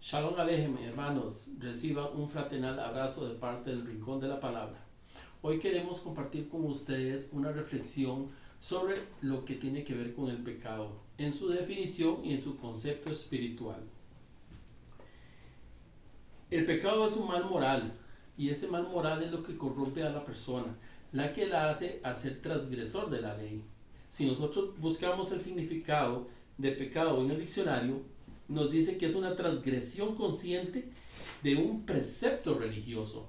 Shalom Alejem, hermanos, reciban un fraternal abrazo de parte del Rincón de la Palabra. Hoy queremos compartir con ustedes una reflexión sobre lo que tiene que ver con el pecado, en su definición y en su concepto espiritual. El pecado es un mal moral, y este mal moral es lo que corrompe a la persona, la que la hace a ser transgresor de la ley. Si nosotros buscamos el significado de pecado en el diccionario, nos dice que es una transgresión consciente de un precepto religioso.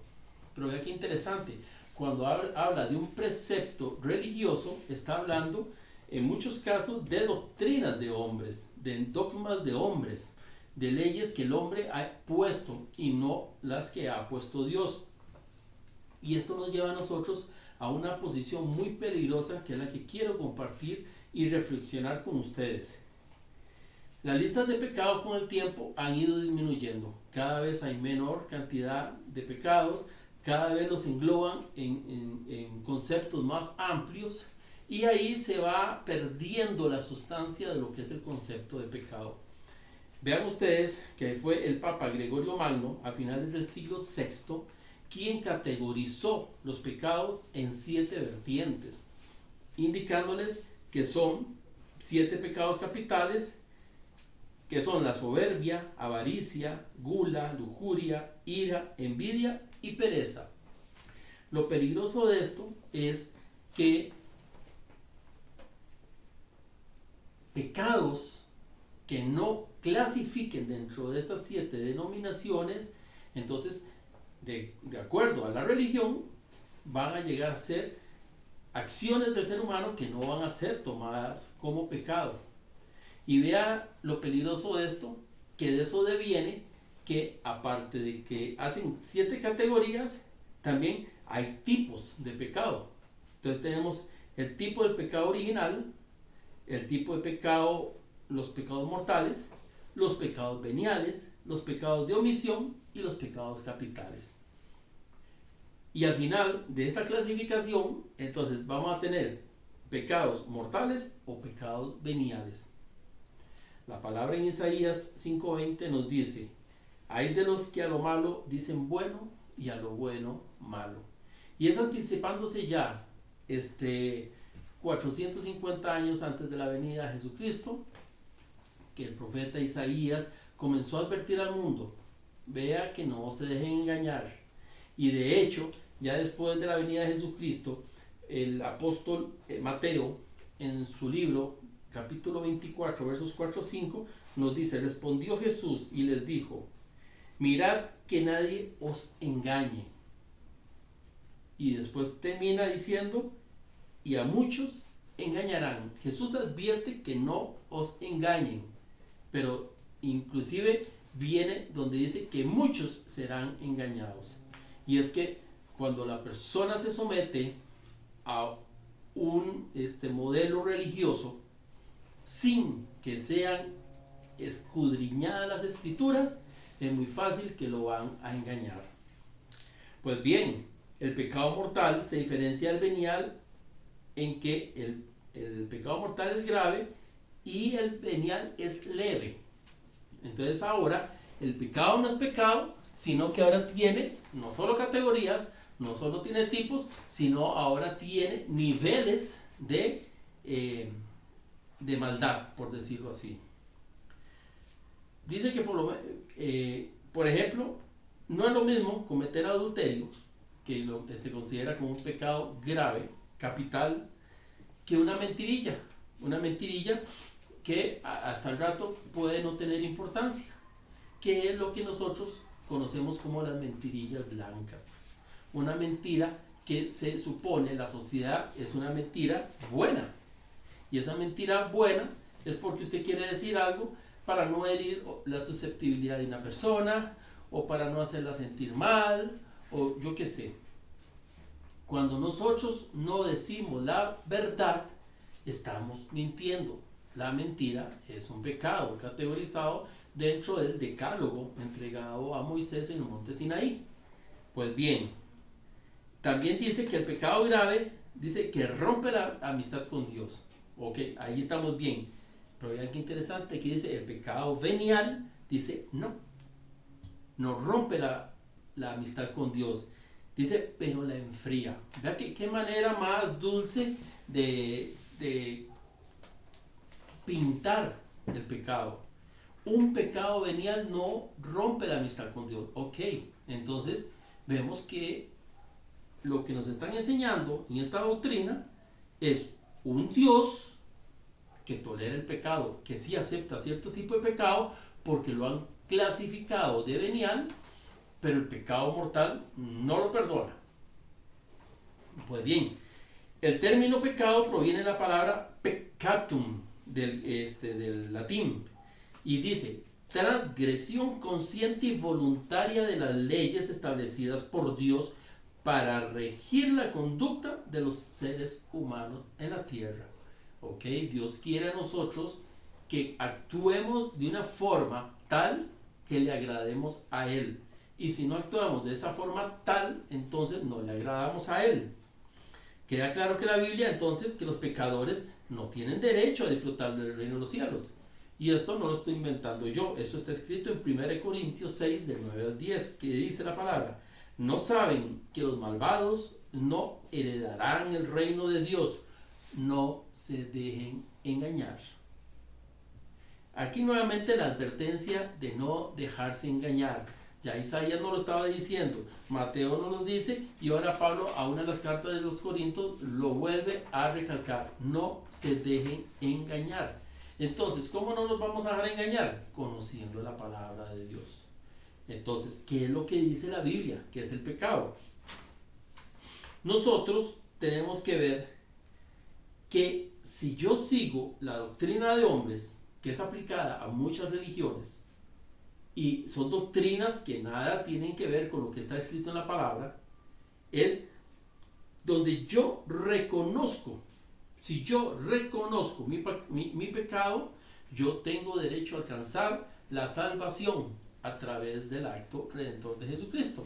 Pero vea qué interesante, cuando habla de un precepto religioso, está hablando en muchos casos de doctrinas de hombres, de dogmas de hombres, de leyes que el hombre ha puesto y no las que ha puesto Dios. Y esto nos lleva a nosotros a una posición muy peligrosa, que es la que quiero compartir y reflexionar con ustedes. Las listas de pecados con el tiempo han ido disminuyendo. Cada vez hay menor cantidad de pecados, cada vez los engloban en conceptos más amplios, y ahí se va perdiendo la sustancia de lo que es el concepto de pecado. Vean ustedes que fue el Papa Gregorio Magno, a finales del siglo VI, quien categorizó los pecados en 7 vertientes, indicándoles que son 7 pecados capitales, que son la soberbia, avaricia, gula, lujuria, ira, envidia y pereza. Lo peligroso de esto es que pecados que no clasifiquen dentro de estas 7 denominaciones, entonces, de acuerdo a la religión, van a llegar a ser acciones del ser humano que no van a ser tomadas como pecados. Y vea lo peligroso de esto, que de eso deviene que, aparte de que hacen 7 categorías, también hay tipos de pecado. Entonces tenemos el tipo del pecado original, el tipo de pecado, los pecados mortales, los pecados veniales, los pecados de omisión y los pecados capitales. Y al final de esta clasificación, entonces vamos a tener pecados mortales o pecados veniales. La palabra en Isaías 5:20 nos dice: hay de los que a lo malo dicen bueno y a lo bueno malo. Y es anticipándose ya 450 años antes de la venida de Jesucristo, que el profeta Isaías comenzó a advertir al mundo: vea que no se dejen engañar. Y de hecho, ya después de la venida de Jesucristo, el apóstol Mateo, en su libro capítulo 24, versos 4-5, nos dice: respondió Jesús y les dijo, mirad que nadie os engañe. Y después termina diciendo, y a muchos engañarán. Jesús advierte que no os engañen, pero inclusive viene donde dice que muchos serán engañados. Y es que cuando la persona se somete a un modelo religioso, sin que sean escudriñadas las escrituras, es muy fácil que lo van a engañar. Pues bien, el pecado mortal se diferencia del venial en que el pecado mortal es grave y el venial es leve. Entonces ahora el pecado no es pecado, sino que ahora tiene no solo categorías, no solo tiene tipos, sino ahora tiene niveles de maldad, por decirlo así. Dice que por ejemplo, no es lo mismo cometer adulterio, que se considera como un pecado grave, capital, que una mentirilla que hasta el rato puede no tener importancia, que es lo que nosotros conocemos como las mentirillas blancas. Una mentira que se supone la sociedad es una mentira buena, y esa mentira buena es porque usted quiere decir algo para no herir la susceptibilidad de una persona, o para no hacerla sentir mal, o yo qué sé. Cuando nosotros no decimos la verdad, estamos mintiendo. La mentira es un pecado categorizado dentro del decálogo entregado a Moisés en el monte Sinaí. Pues bien, también dice que el pecado grave dice que rompe la amistad con Dios. Ok, ahí estamos bien. Pero vean qué interesante que dice el pecado venial, dice no. no rompe la amistad con Dios. Dice, pero la enfría. Vea qué manera más dulce de pintar el pecado. Un pecado venial no rompe la amistad con Dios. Ok, entonces vemos que lo que nos están enseñando en esta doctrina es un Dios que tolera el pecado, que sí acepta cierto tipo de pecado porque lo han clasificado de venial, pero el pecado mortal no lo perdona. Pues bien, el término pecado proviene de la palabra peccatum del latín y dice transgresión consciente y voluntaria de las leyes establecidas por Dios para regir la conducta de los seres humanos en la tierra. ¿Ok? Dios quiere a nosotros que actuemos de una forma tal que le agrademos a Él. Y si no actuamos de esa forma tal, entonces no le agradamos a Él. Queda claro que la Biblia entonces que los pecadores no tienen derecho a disfrutar del reino de los cielos. Y esto no lo estoy inventando yo, esto está escrito en 1 Corintios 6, del 9 al 10, que dice la palabra: ¿no saben que los malvados no heredarán el reino de Dios? No se dejen engañar. Aquí nuevamente la advertencia de no dejarse engañar. Ya Isaías no lo estaba diciendo, Mateo no lo dice, y ahora Pablo a una de las cartas de los Corintios lo vuelve a recalcar: no se dejen engañar. Entonces, ¿cómo no nos vamos a dejar engañar? Conociendo la palabra de Dios. Entonces, ¿qué es lo que dice la Biblia? ¿Qué es el pecado? Nosotros tenemos que ver que si yo sigo la doctrina de hombres, que es aplicada a muchas religiones, y son doctrinas que nada tienen que ver con lo que está escrito en la palabra, es donde yo reconozco, si yo reconozco mi pecado, yo tengo derecho a alcanzar la salvación a través del acto redentor de Jesucristo.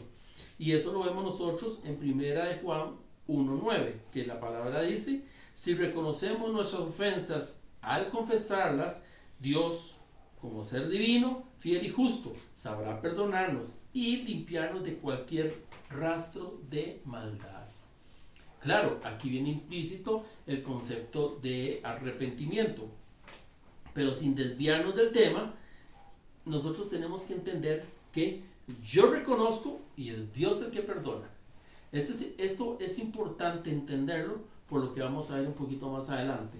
Y eso lo vemos nosotros en 1 de Juan 1:9, que la palabra dice: si reconocemos nuestras ofensas al confesarlas, Dios, como ser divino, fiel y justo, sabrá perdonarnos y limpiarnos de cualquier rastro de maldad. Claro, aquí viene implícito el concepto de arrepentimiento, pero sin desviarnos del tema, nosotros tenemos que entender que yo reconozco y es Dios el que perdona. Esto es importante entenderlo por lo que vamos a ver un poquito más adelante.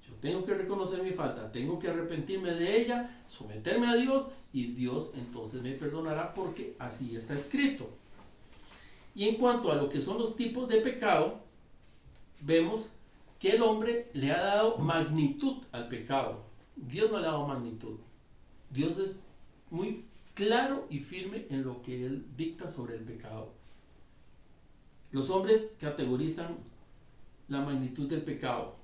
Yo tengo que reconocer mi falta, tengo que arrepentirme de ella, someterme a Dios, y Dios entonces me perdonará porque así está escrito. Y en cuanto a lo que son los tipos de pecado, vemos que el hombre le ha dado magnitud al pecado. Dios no le ha dado magnitud. Dios es muy claro y firme en lo que Él dicta sobre el pecado. Los hombres categorizan la magnitud del pecado.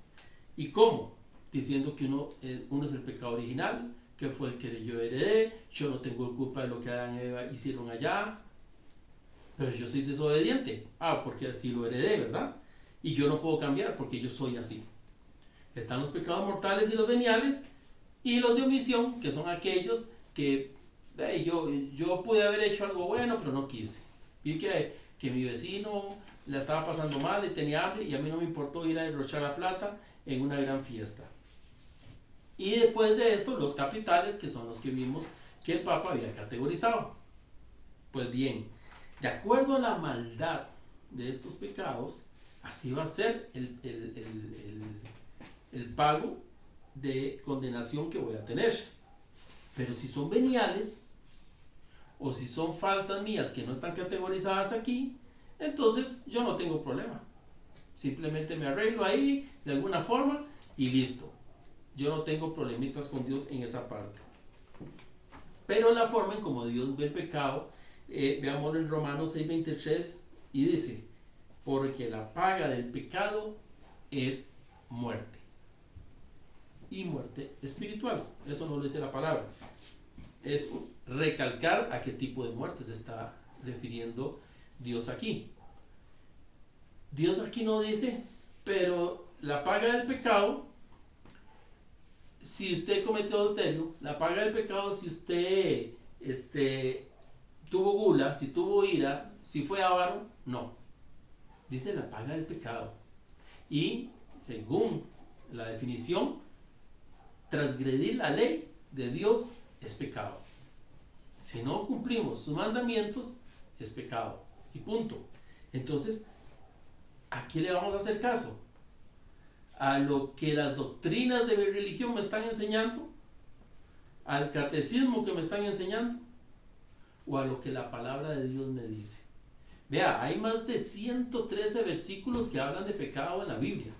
¿Y cómo? Diciendo que uno es el pecado original, que fue el que yo heredé, yo no tengo culpa de lo que Adán y Eva hicieron allá, pero yo soy desobediente. Porque así lo heredé, ¿verdad? Y yo no puedo cambiar porque yo soy así. Están los pecados mortales y los veniales, y los de omisión, que son aquellos que yo pude haber hecho algo bueno, pero no quise. Vi que mi vecino la estaba pasando mal y tenía hambre, y a mí no me importó ir a derrochar la plata en una gran fiesta. Y después de esto, los capitales, que son los que vimos que el Papa había categorizado. Pues bien, de acuerdo a la maldad de estos pecados, así va a ser el pago de condenación que voy a tener. Pero si son veniales, o si son faltas mías que no están categorizadas aquí, entonces yo no tengo problema. Simplemente me arreglo ahí de alguna forma y listo. Yo no tengo problemitas con Dios en esa parte. Pero la forma en como Dios ve el pecado, veámoslo en Romanos 6:23, y dice: porque la paga del pecado es muerte. Y muerte espiritual. Eso no lo dice la palabra. Es recalcar a qué tipo de muerte se está refiriendo Dios aquí. Dios aquí no dice: pero la paga del pecado, si usted cometió adulterio, la paga del pecado si usted tuvo gula, si tuvo ira, si fue avaro, no. Dice la paga del pecado. Y según la definición, transgredir la ley de Dios es pecado. Si no cumplimos sus mandamientos, es pecado. Y punto. Entonces, ¿a quién le vamos a hacer caso? ¿A lo que las doctrinas de mi religión me están enseñando? ¿Al catecismo que me están enseñando? ¿O a lo que la palabra de Dios me dice? Vea, hay más de 113 versículos que hablan de pecado en la Biblia.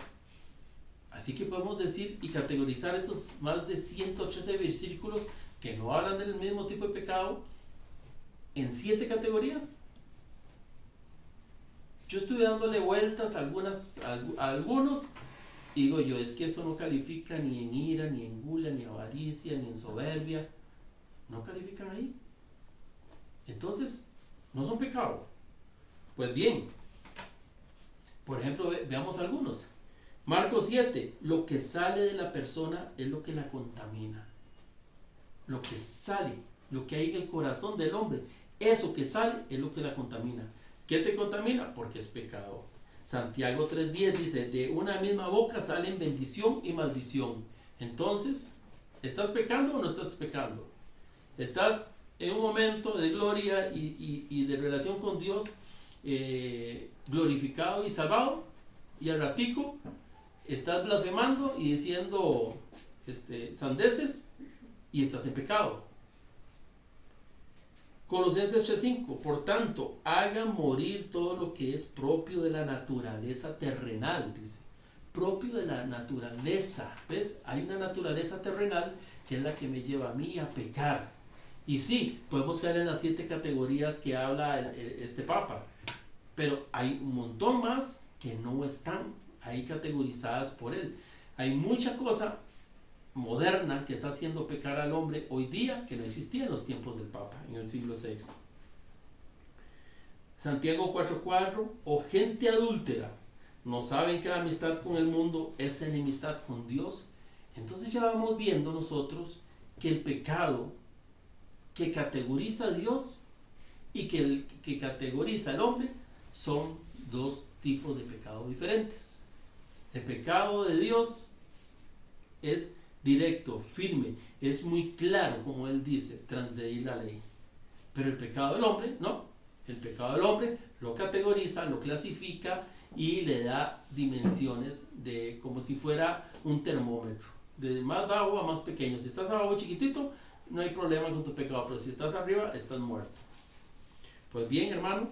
Así que podemos decir y categorizar esos más de 113 versículos que no hablan del mismo tipo de pecado en 7 categorías. Yo estuve dándole vueltas a algunos y digo yo, es que esto no califica ni en ira, ni en gula, ni en avaricia, ni en soberbia. No califican ahí. Entonces, no son pecado. Pues bien, por ejemplo, veamos algunos. Marcos 7, lo que sale de la persona es lo que la contamina. Lo que sale, lo que hay en el corazón del hombre, eso que sale es lo que la contamina. ¿Qué te contamina? Porque es pecado. Santiago 3:10 dice, de una misma boca salen bendición y maldición. Entonces, ¿estás pecando o no estás pecando? ¿Estás en un momento de gloria y de relación con Dios, glorificado y salvado? Y al ratico estás blasfemando y diciendo sandeces y estás en pecado. Colosenses 3:5, por tanto, hagan morir todo lo que es propio de la naturaleza terrenal, dice. Propio de la naturaleza, ¿ves? Hay una naturaleza terrenal que es la que me lleva a mí a pecar. Y sí, podemos caer en las 7 categorías que habla este Papa, pero hay un montón más que no están ahí categorizadas por él. Hay mucha cosa moderna que está haciendo pecar al hombre hoy día que no existía en los tiempos del Papa, en el siglo VI. Santiago 4:4, o gente adúltera, ¿no saben que la amistad con el mundo es enemistad con Dios? Entonces ya vamos viendo nosotros que el pecado que categoriza a Dios y que el que categoriza al hombre son 2 tipos de pecado diferentes. El pecado de Dios es directo, firme, es muy claro, como él dice, transgredir la ley. Pero el pecado del hombre, no. El pecado del hombre lo categoriza, lo clasifica y le da dimensiones de como si fuera un termómetro. De más bajo a más pequeño. Si estás abajo chiquitito, no hay problema con tu pecado, pero si estás arriba, estás muerto. Pues bien, hermano,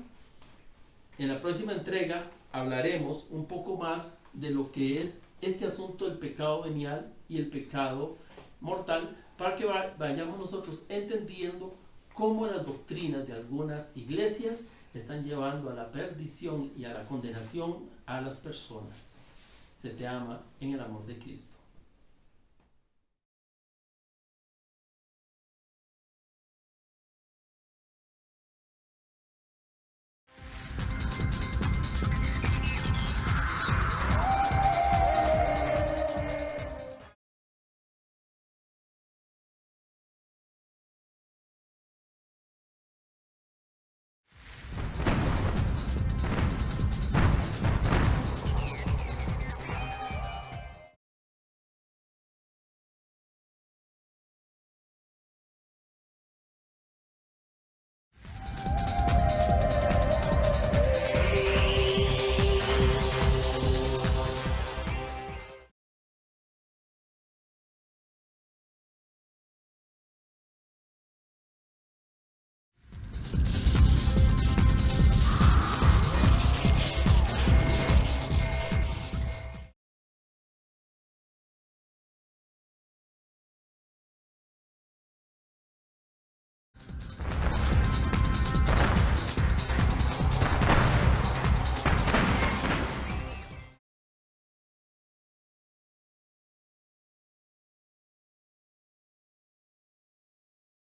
en la próxima entrega hablaremos un poco más de lo que es este asunto del pecado venial y el pecado mortal, para que vayamos nosotros entendiendo cómo las doctrinas de algunas iglesias están llevando a la perdición y a la condenación a las personas. Se te ama en el amor de Cristo.